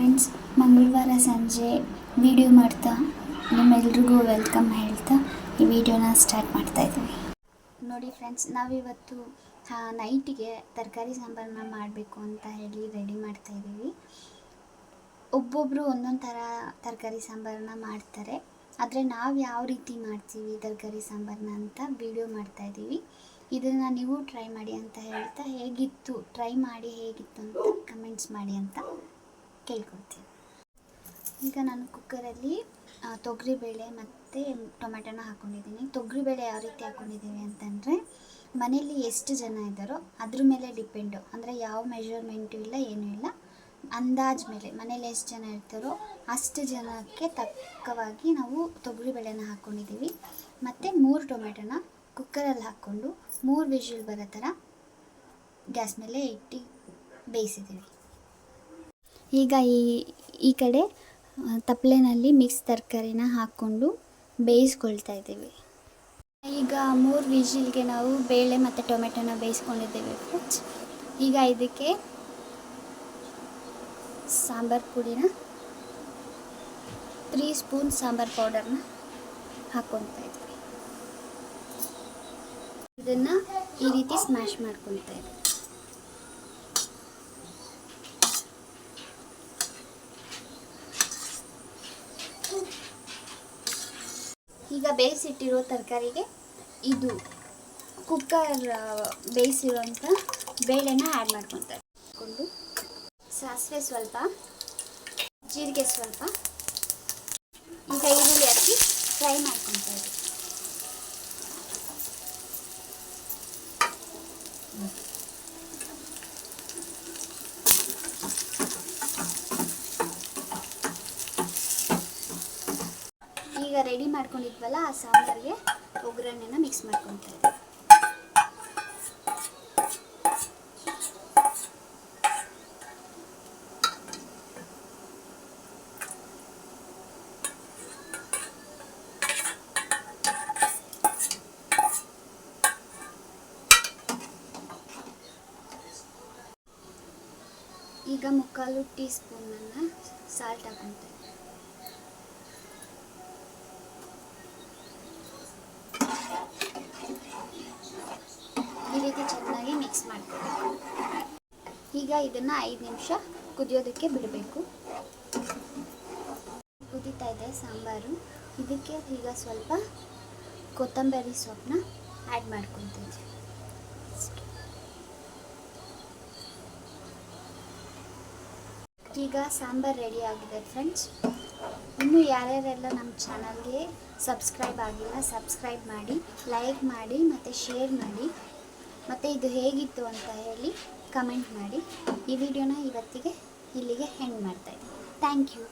Friends, ಮಂಗಳವಾರ ಸಂಜೆ video ಮಾಡ್ತಾ ನಿಮ್ಮೆಲ್ರಿಗೂ ವೆಲ್ಕಮ್ ಹೇಳ್ತಾ ಈ ವಿಡಿಯೋನ ಸ್ಟಾರ್ಟ್ ಮಾಡ್ತಾ ಇದ್ದೀವಿ. ನೋಡಿ ಫ್ರೆಂಡ್ಸ್, ನಾವಿವತ್ತು ನೈಟಿಗೆ ತರಕಾರಿ ಸಾಂಬಾರನ್ನ ಮಾಡಬೇಕು ಅಂತ ಹೇಳಿ ರೆಡಿ ಮಾಡ್ತಾ ಇದ್ದೀವಿ. ಒಬ್ಬೊಬ್ಬರು ಒಂದೊಂದು ಥರ ತರಕಾರಿ ಸಾಂಬಾರನ್ನ ಮಾಡ್ತಾರೆ, ಆದರೆ ನಾವು ಯಾವ ರೀತಿ ಮಾಡ್ತೀವಿ ತರಕಾರಿ ಸಾಂಬಾರನ್ನ ಅಂತ ವಿಡಿಯೋ ಮಾಡ್ತಾ ಇದ್ದೀವಿ. ಇದನ್ನು ನೀವು ಟ್ರೈ ಮಾಡಿ ಅಂತ ಹೇಳ್ತಾ, ಹೇಗಿತ್ತು ಟ್ರೈ ಮಾಡಿ ಹೇಗಿತ್ತು ಅಂತ ಕಮೆಂಟ್ಸ್ ಮಾಡಿ ಅಂತ ಕೇಳ್ಕೊಳ್ತೀನಿ. ಈಗ ನಾನು ಕುಕ್ಕರಲ್ಲಿ ತೊಗರಿಬೇಳೆ ಮತ್ತು ಟೊಮೆಟೊನ ಹಾಕ್ಕೊಂಡಿದ್ದೀನಿ. ತೊಗರಿಬೇಳೆ ಯಾವ ರೀತಿ ಹಾಕ್ಕೊಂಡಿದ್ದೀವಿ ಅಂತಂದರೆ, ಮನೆಯಲ್ಲಿ ಎಷ್ಟು ಜನ ಇದ್ದಾರೋ ಅದ್ರ ಮೇಲೆ ಡಿಪೆಂಡು. ಅಂದರೆ ಯಾವ ಮೆಷರ್ಮೆಂಟು ಇಲ್ಲ, ಏನೂ ಇಲ್ಲ, ಅಂದಾಜು ಮೇಲೆ ಮನೇಲಿ ಎಷ್ಟು ಜನ ಇರ್ತಾರೋ ಅಷ್ಟು ಜನಕ್ಕೆ ತಕ್ಕವಾಗಿ ನಾವು ತೊಗರಿಬೇಳೆನ ಹಾಕ್ಕೊಂಡಿದ್ದೀವಿ. ಮತ್ತು 3 ಟೊಮೆಟೊನ ಕುಕ್ಕರಲ್ಲಿ ಹಾಕ್ಕೊಂಡು 3 ವಿಷಲ್ ಬರೋ ಥರ ಗ್ಯಾಸ್ ಮೇಲೆ ಇಟ್ಟು ಬೇಯಿಸಿದ್ದೀವಿ. ಈಗ ಈ ಕಡೆ ತಪ್ಪಲೆನಲ್ಲಿ ಮಿಕ್ಸ್ ತರಕಾರಿನ ಹಾಕ್ಕೊಂಡು ಬೇಯಿಸ್ಕೊಳ್ತಾ ಇದ್ದೀವಿ. ಈಗ 3 ವಿಷಿಲ್ಗೆ ನಾವು ಬೇಳೆ ಮತ್ತು ಟೊಮೆಟೊನ ಬೇಯಿಸ್ಕೊಂಡಿದ್ದೀವಿ ಫ್ರೆಂಡ್ಸ್. ಈಗ ಇದಕ್ಕೆ ಸಾಂಬಾರು ಪುಡಿನ 3 ಸ್ಪೂನ್ ಸಾಂಬಾರು ಪೌಡರ್ನ ಹಾಕ್ಕೊಳ್ತಾ ಇದ್ದೀವಿ. ಇದನ್ನು ಈ ರೀತಿ ಸ್ಮ್ಯಾಶ್ ಮಾಡ್ಕೊಳ್ತಾ ಇದ್ದೀವಿ. ಈಗ ಬೇಯಿಸಿಟ್ಟಿರೋ ತರಕಾರಿಗೆ ಇದು ಕುಕ್ಕರ್ ಬೇಯಿಸಿರೋಂಥ ಬೇಳೆನ ಆ್ಯಡ್ ಮಾಡ್ಕೊತಾರೆ. ಹಾಕ್ಕೊಂಡು ಸಾಸಿವೆ ಸ್ವಲ್ಪ, ಜೀರಿಗೆ ಸ್ವಲ್ಪ, ಈಗ ಈರುಳ್ಳಿ ಹಾಕಿ ಫ್ರೈ ಮಾಡ್ಕೊತಾ ಇದ್ದೀವಿ. ಈಗ ರೆಡಿ ಮಾಡ್ಕೊಂಡಿದ್ವಲ್ಲ ಆ ಸಾಂಬಾರಿಗೆ ಒಗ್ಗರಣೆನ ಮಿಕ್ಸ್ ಮಾಡ್ಕೊತಾ ಇದ್ದೀವಿ. ಈಗ 1/4 ಟೀ ಸ್ಪೂನನ್ನು ಸಾಲ್ಟ್ ಹಾಕ್ಕೊತಾ ಇದ್ದೀವಿ. ಈ ರೀತಿ ಚೆನ್ನಾಗಿ ಮಿಕ್ಸ್ ಮಾಡ್ಕೋಬೇಕು. ಈಗ ಇದನ್ನು 5 ನಿಮಿಷ ಕುದಿಯೋದಕ್ಕೆ ಬಿಡಬೇಕು. ಕುದೀತಾ ಇದೆ ಸಾಂಬಾರು. ಇದಕ್ಕೆ ಈಗ ಸ್ವಲ್ಪ ಕೊತ್ತಂಬರಿ ಸೊಪ್ಪನ್ನ ಆ್ಯಡ್ ಮಾಡ್ಕೊತಿದ್ವಿ. ಈಗ ಸಾಂಬಾರು ರೆಡಿ ಆಗಿದೆ ಫ್ರೆಂಡ್ಸ್. ಇನ್ನೂ ಯಾರ್ಯಾರೆಲ್ಲ ನಮ್ಮ ಚಾನಲ್ಗೆ ಸಬ್ಸ್ಕ್ರೈಬ್ ಆಗಿಲ್ಲ ಸಬ್ಸ್ಕ್ರೈಬ್ ಮಾಡಿ, ಲೈಕ್ ಮಾಡಿ ಮತ್ತು ಶೇರ್ ಮಾಡಿ, ಮತ್ತು ಇದು ಹೇಗಿತ್ತು ಅಂತ ಹೇಳಿ ಕಮೆಂಟ್ ಮಾಡಿ. ಈ ವಿಡಿಯೋನ ಇವತ್ತಿಗೆ ಇಲ್ಲಿಗೆ ಎಂಡ್ ಮಾಡ್ತಾಯಿದ್ದೀನಿ. Thank you.